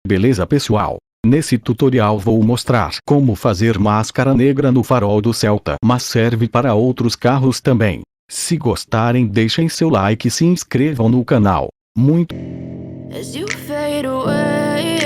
Beleza pessoal? Nesse tutorial vou mostrar como fazer máscara negra no farol do Celta, mas serve para outros carros também. Se gostarem, deixem seu like e se inscrevam no canal. Muito. As you fade away,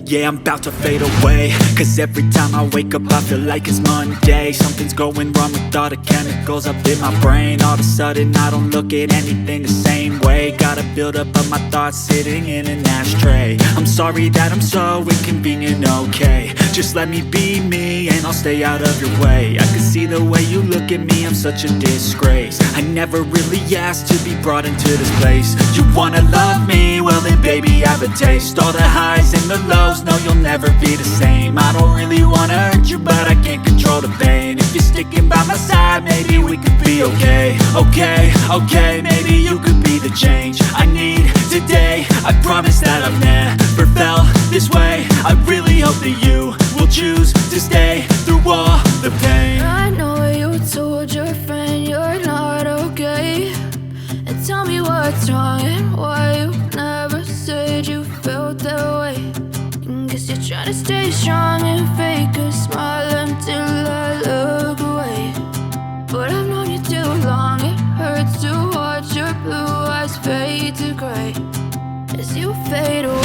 yeah, I'm about to fade away. Cause every time I wake up I feel like it's Monday. Something's going wrong with all the chemicals up in my brain. All of a sudden I don't look at anything the same way. Gotta build up of my thoughts sitting in an ashtray. I'm sorry that I'm so inconvenient, okay. Just let me be me and I'll stay out of your way. I can see the way you look at me, I'm such a disgrace. I never really asked to be brought into this place. You wanna love me? Well then baby I have a taste. All the highs and the lows, no you'll never be the same. I don't really wanna hurt you but I can't control the pain. If you're sticking by my side maybe we could be okay. Okay, maybe you could be the change I need today. I promise that I've never felt this way. I really hope that you will choose to stay through all the pain. I know you told your friend you're not okay, and tell me what's wrong and why you never said you felt that way. Guess you're trying to stay strong and fake a smile until I look away. But I've known you too long, it hurts to watch your blue eyes fade to gray as you fade away.